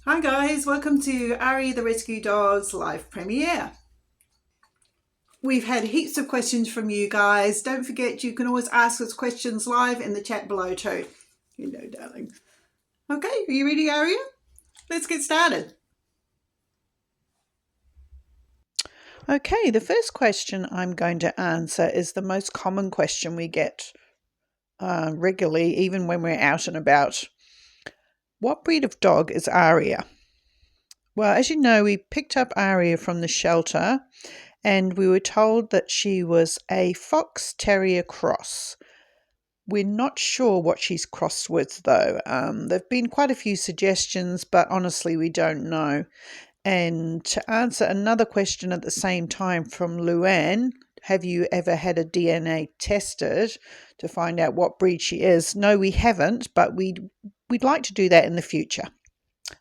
Hi guys, welcome to Arya The Rescue Dog's live premiere. We've had heaps of questions from you guys. Don't forget you can always ask us questions live in the chat below too. Hello darling. Okay, are you ready Arya? Let's get started. Okay, the first question I'm going to answer is the most common question we get regularly, even when we're out and about. What breed of dog is Arya? Well, as you know, we picked up Arya from the shelter and we were told that she was a fox terrier cross. We're not sure what she's crossed with, though. There have been quite a few suggestions, but honestly, we don't know. And to answer another question at the same time from Luann, have you ever had a DNA tested to find out what breed she is? No, we haven't, but we'd like to do that in the future.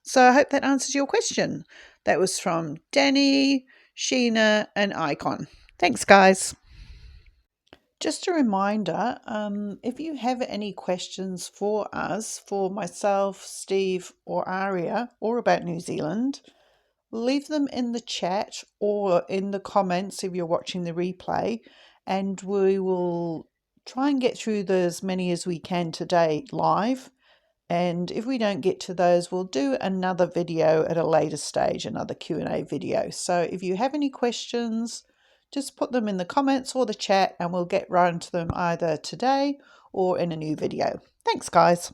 So I hope that answers your question. That was from Danny, Sheena, and Icon. Thanks, guys. Just a reminder, if you have any questions for us, for myself, Steve, or Aria, or about New Zealand, leave them in the chat or in the comments if you're watching the replay, and we will try and get through as many as we can today live. And if we don't get to those, we'll do another video at a later stage, another Q&A video. So if you have any questions, just put them in the comments or the chat and we'll get round to them either today or in a new video. Thanks, guys.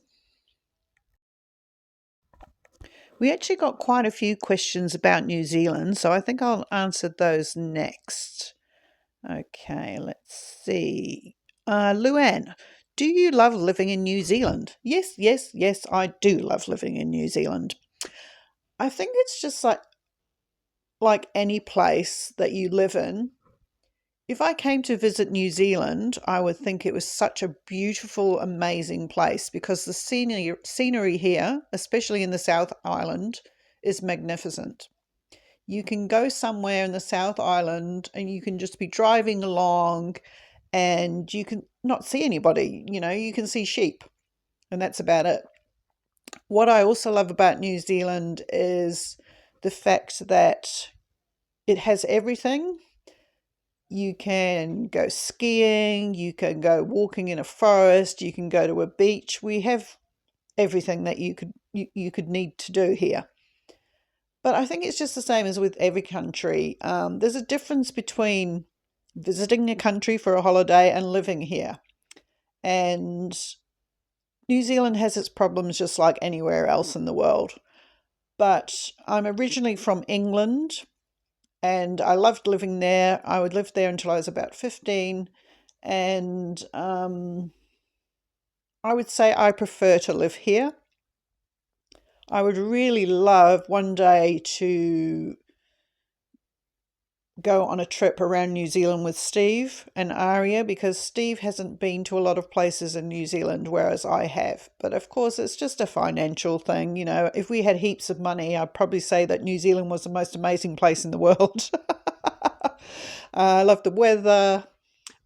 We actually got quite a few questions about New Zealand, so I think I'll answer those next. Okay, let's see. Luann, do you love living in New Zealand? Yes, yes, yes, I do love living in New Zealand. I think it's just like any place that you live in. If I came to visit New Zealand, I would think it was such a beautiful, amazing place because the scenery here, especially in the South Island, is magnificent. You can go somewhere in the South Island and you can just be driving along and you can not see anybody. You can see sheep and that's about it. What I also love about New Zealand is the fact that it has everything. You can go skiing, you can go walking in a forest, you can go to a beach. We have everything that you could need to do here. But I think it's just the same as with every country. There's a difference between visiting a country for a holiday and living here. And New Zealand has its problems just like anywhere else in the world. But I'm originally from England and I loved living there. I would live there until I was about 15. And I would say I prefer to live here. I would really love one day to go on a trip around New Zealand with Steve and Aria because Steve hasn't been to a lot of places in New Zealand, whereas I have. But of course, it's just a financial thing. If we had heaps of money, I'd probably say that New Zealand was the most amazing place in the world. I love the weather.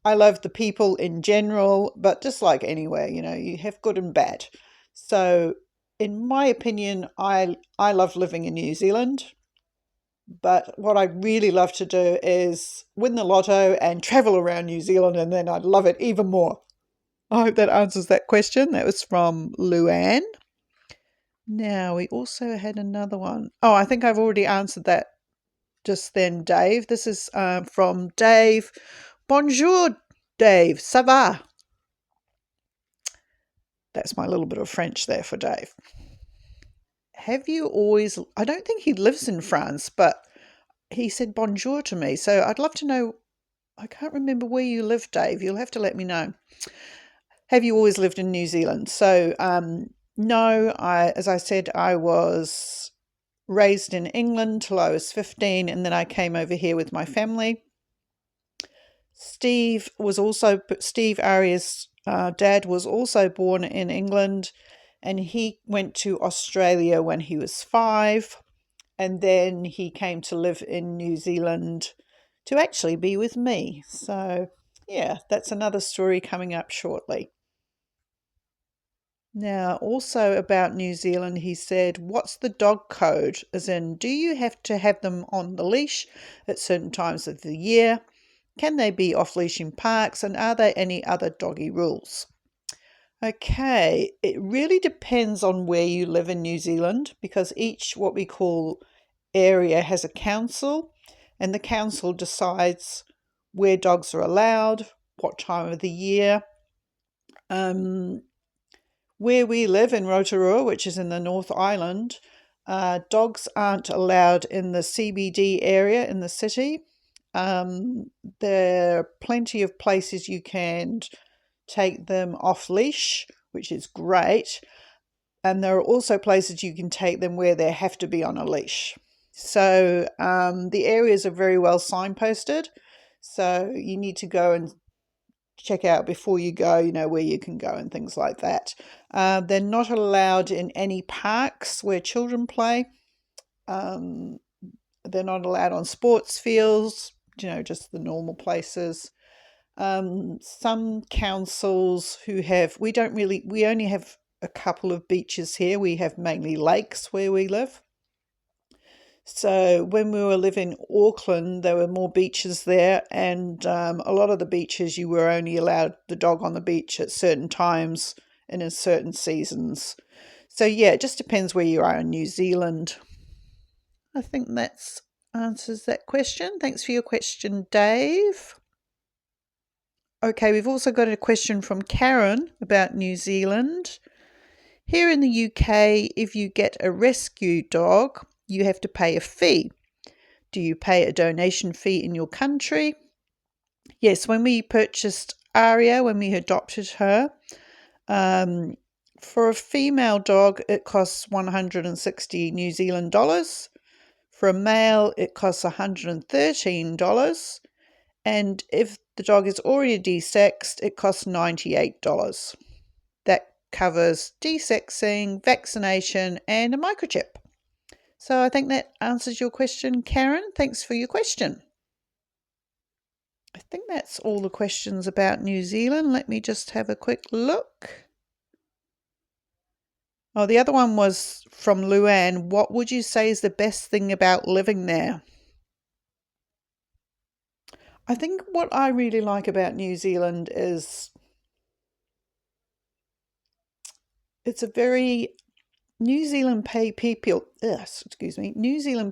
I love the people in general, but just like anywhere, you have good and bad. So, in my opinion, I love living in New Zealand. But what I really love to do is win the lotto and travel around New Zealand, and then I'd love it even more. I hope that answers that question. That was from Luann. Now, we also had another one. Oh, I think I've already answered that just then, Dave. This is from Dave. Bonjour, Dave. Ça va? That's my little bit of French there for Dave. Have you always, I don't think he lives in France, but he said bonjour to me. So I'd love to know, I can't remember where you live, Dave. You'll have to let me know. Have you always lived in New Zealand? So, no, as I said, I was raised in England till I was 15, and then I came over here with my family. Steve Aria's dad was also born in England, and he went to Australia when he was 5, and then he came to live in New Zealand to actually be with me. So, yeah, that's another story coming up shortly. Now, also about New Zealand, he said, what's the dog code? As in, do you have to have them on the leash at certain times of the year? Can they be off leash in parks? And are there any other doggy rules? Okay, it really depends on where you live in New Zealand because each what we call area has a council, and the council decides where dogs are allowed, what time of the year. Where we live in Rotorua, which is in the North Island, dogs aren't allowed in the CBD area in the city. There are plenty of places you can take them off leash, which is great. And there are also places you can take them where they have to be on a leash. So the areas are very well signposted. So you need to go and check out before you go, where you can go and things like that. They're not allowed in any parks where children play. They're not allowed on sports fields, just the normal places. Some councils we only have a couple of beaches here. We have mainly lakes where we live. So when we were living in Auckland, there were more beaches there, and a lot of the beaches you were only allowed the dog on the beach at certain times and in certain seasons. So yeah, it just depends where you are in New Zealand. I think that answers that question. Thanks for your question, Dave. Okay, we've also got a question from Karen about New Zealand. Here in the UK, if you get a rescue dog, you have to pay a fee. Do you pay a donation fee in your country? Yes, when we purchased Arya, when we adopted her, for a female dog, it costs 160 New Zealand dollars. For a male, it costs $113. And if the dog is already desexed, it costs $98. That covers desexing, vaccination, and a microchip. So I think that answers your question, Karen. Thanks for your question. I think that's all the questions about New Zealand. Let me just have a quick look. Oh, the other one was from Luann. What would you say is the best thing about living there? I think what I really like about New Zealand is it's a very New Zealand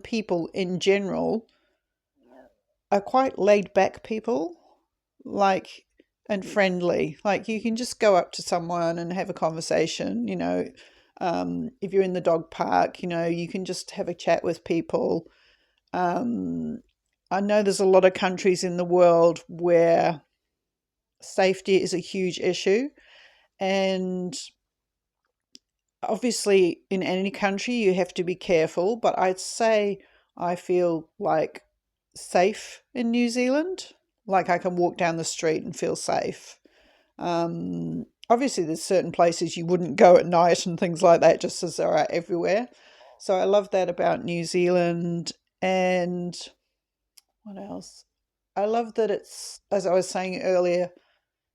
people in general are quite laid back people, and friendly. Like you can just go up to someone and have a conversation, if you're in the dog park, you can just have a chat with people. I know there's a lot of countries in the world where safety is a huge issue, and obviously in any country you have to be careful, but I'd say I feel like safe in New Zealand. Like I can walk down the street and feel safe. Obviously there's certain places you wouldn't go at night and things like that, just as there are everywhere. So I love that about New Zealand. And what else? I love that it's, as I was saying earlier,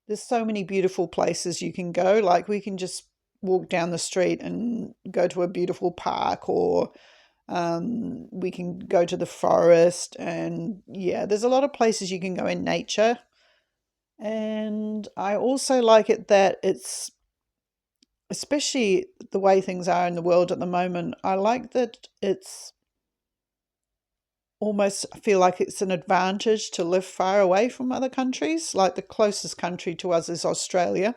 there's so many beautiful places you can go. Like we can just walk down the street and go to a beautiful park, or we can go to the forest. And yeah, there's a lot of places you can go in nature. And I also like it that it's, especially the way things are in the world at the moment, I like that it's almost feel like it's an advantage to live far away from other countries. Like the closest country to us is Australia.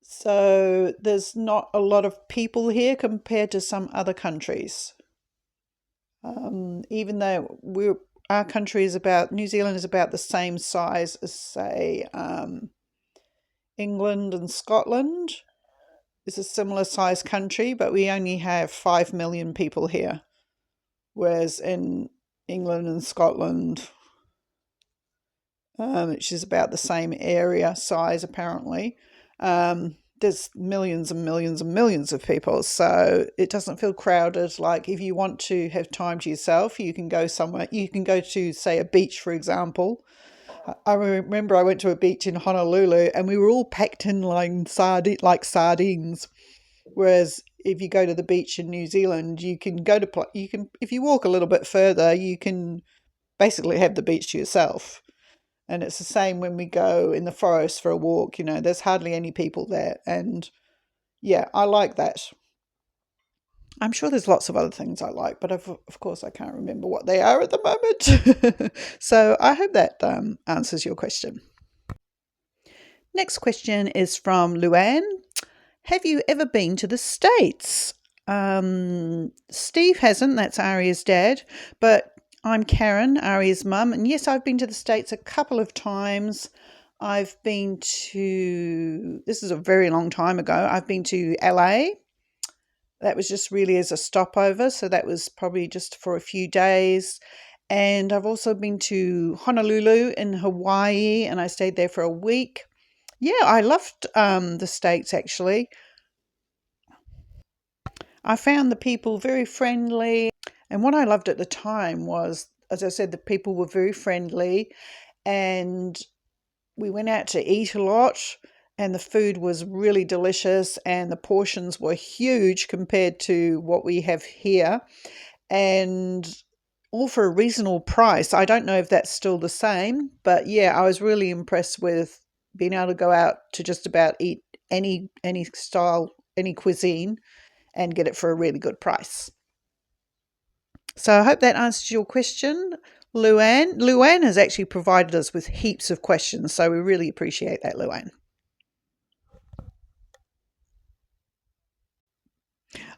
So there's not a lot of people here compared to some other countries. Even though our country is about, New Zealand is about the same size as, say, England and Scotland. It's a similar size country, but we only have 5 million people here. Whereas in England and Scotland, which is about the same area size apparently, there's millions and millions and millions of people. So it doesn't feel crowded. Like if you want to have time to yourself, you can go somewhere. You can go to, say, a beach, for example, I remember I went to a beach in Honolulu and we were all packed in like sardines. Whereas if you go to the beach in New Zealand, you can you can, if you walk a little bit further, you can basically have the beach to yourself. And it's the same when we go in the forest for a walk, there's hardly any people there. And yeah, I like that. I'm sure there's lots of other things I like, but of course I can't remember what they are at the moment. So I hope that answers your question. Next question is from Luann. Have you ever been to the States? Steve hasn't, that's Arya's dad, but I'm Karen, Arya's mum, and yes, I've been to the States a couple of times. I've been to, this is a very long time ago, I've been to LA. That was just really as a stopover, so that was probably just for a few days. And I've also been to Honolulu in Hawaii, and I stayed there for a week. Yeah, I loved the States actually. I found the people very friendly. And what I loved at the time was, as I said, the people were very friendly and we went out to eat a lot and the food was really delicious and the portions were huge compared to what we have here and all for a reasonable price. I don't know if that's still the same, but yeah, I was really impressed with being able to go out to just about eat any style, any cuisine and get it for a really good price. So I hope that answers your question, Luann. Luann has actually provided us with heaps of questions, so we really appreciate that, Luann.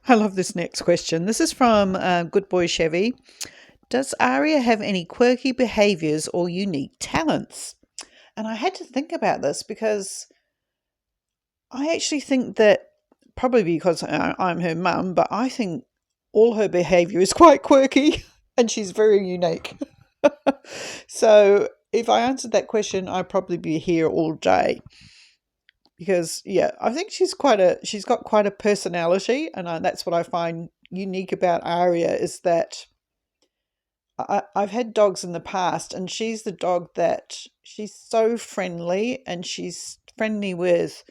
I love this next question. This is from Good Boy Chevy. Does Aria have any quirky behaviours or unique talents? And I had to think about this because I actually think that probably because I'm her mum, but I think all her behaviour is quite quirky and she's very unique. So if I answered that question, I'd probably be here all day because yeah, I think she's got quite a personality, and that's what I find unique about Aria is that I've had dogs in the past, and she's the dog that she's so friendly, and she's friendly with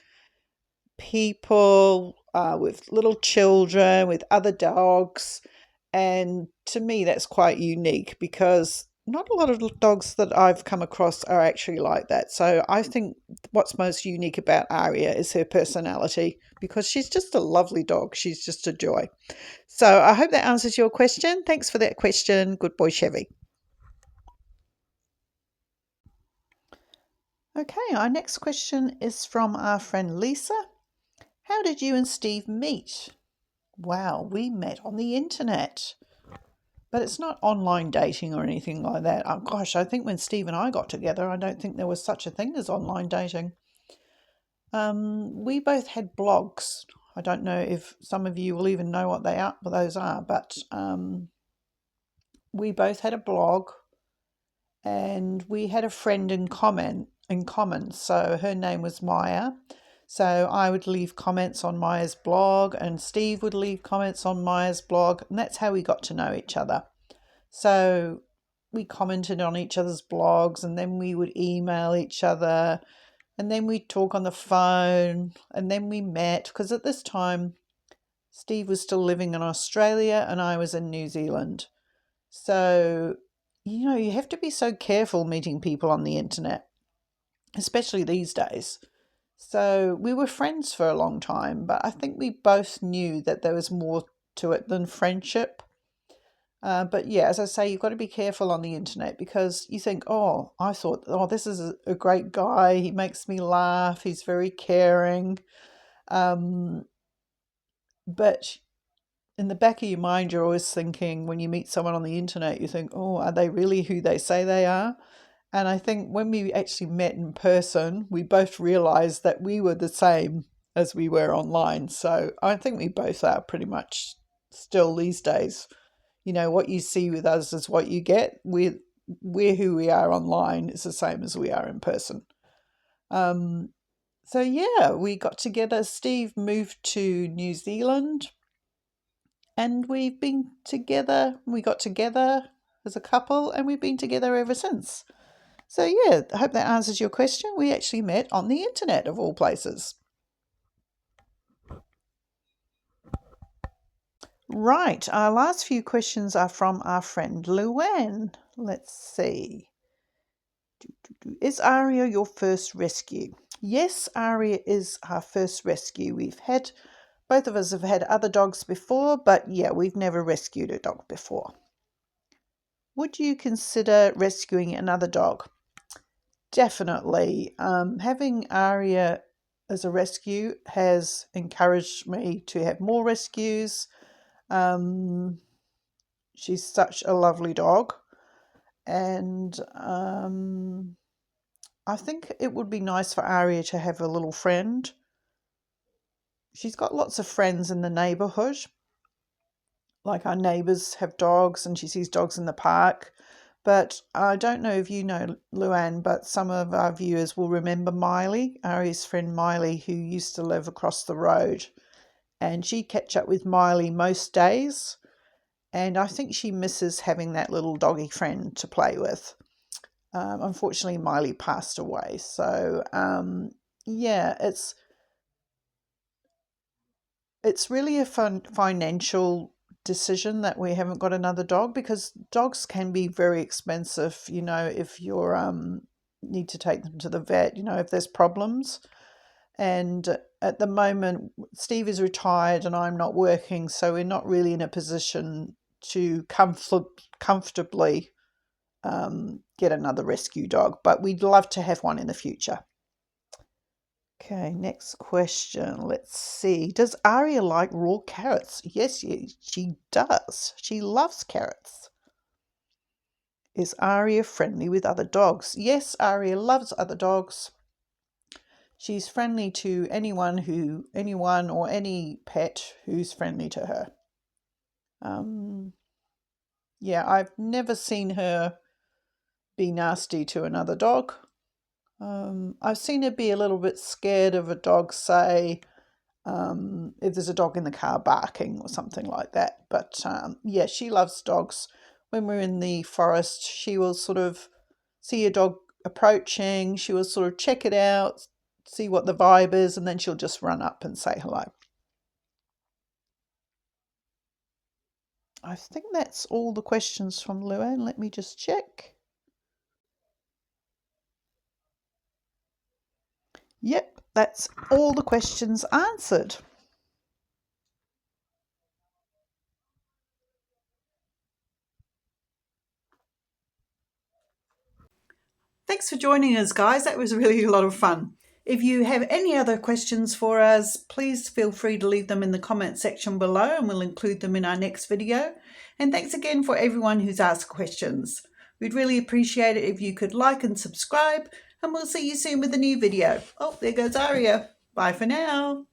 people, with little children, with other dogs. And to me, that's quite unique because not a lot of dogs that I've come across are actually like that. So I think what's most unique about Aria is her personality because she's just a lovely dog. She's just a joy. So I hope that answers your question. Thanks for that question. Good boy, Chevy. Okay, our next question is from our friend Lisa. How did you and Steve meet? Wow, we met on the internet. But it's not online dating or anything like that. Oh, gosh, I think when Steve and I got together, I don't think there was such a thing as online dating. We both had blogs. I don't know if some of you will even know what those are, but we both had a blog, and we had a friend in common. So her name was Maya. So I would leave comments on Maya's blog, and Steve would leave comments on Maya's blog, and that's how we got to know each other. So we commented on each other's blogs, and then we would email each other, and then we'd talk on the phone, and then we met because at this time Steve was still living in Australia and I was in New Zealand. So, you have to be so careful meeting people on the internet, especially these days. So we were friends for a long time, but I think we both knew that there was more to it than friendship. But yeah, as I say, you've got to be careful on the internet because you think, this is a great guy. He makes me laugh. He's very caring. Um, but in the back of your mind, you're always thinking when you meet someone on the internet, you think, oh, are they really who they say they are? And I think when we actually met in person, we both realized that we were the same as we were online. So I think we both are pretty much still these days. What you see with us is what you get. We're who we are online is the same as we are in person. So yeah, we got together. Steve moved to New Zealand and we've been together. We got together as a couple and we've been together ever since. So yeah, I hope that answers your question. We actually met on the internet of all places. Right, our last few questions are from our friend Luann. Let's see. Is Arya your first rescue? Yes, Arya is our first rescue. Both of us have had other dogs before, but yeah, we've never rescued a dog before. Would you consider rescuing another dog? Definitely. Having Arya as a rescue has encouraged me to have more rescues. She's such a lovely dog, and I think it would be nice for Arya to have a little friend. She's got lots of friends in the neighbourhood. Like our neighbours have dogs and she sees dogs in the park. But I don't know if you know, Luann, but some of our viewers will remember Miley, Arya's friend Miley, who used to live across the road. And she catch up with Miley most days. And I think she misses having that little doggy friend to play with. Unfortunately, Miley passed away. So, yeah, it's really a financial decision that we haven't got another dog, because dogs can be very expensive, if you're need to take them to the vet, if there's problems. And at the moment, Steve is retired and I'm not working, so we're not really in a position to comfortably get another rescue dog, but we'd love to have one in the future. Okay, next question. Let's see. Does Arya like raw carrots? Yes, she does. She loves carrots. Is Arya friendly with other dogs? Yes, Arya loves other dogs. She's friendly to anyone or any pet who's friendly to her. Yeah, I've never seen her be nasty to another dog. I've seen her be a little bit scared of a dog, say, if there's a dog in the car barking or something like that. But yeah, she loves dogs. When we're in the forest, she will sort of see a dog approaching, she will sort of check it out, see what the vibe is, and then she'll just run up and say hello. I think that's all the questions from Luann. Let me just check. Yep, that's all the questions answered. Thanks for joining us, guys. That was really a lot of fun. If you have any other questions for us, please feel free to leave them in the comment section below and we'll include them in our next video. And thanks again for everyone who's asked questions. We'd really appreciate it if you could like and subscribe, and we'll see you soon with a new video. Oh, there goes Arya. Bye for now.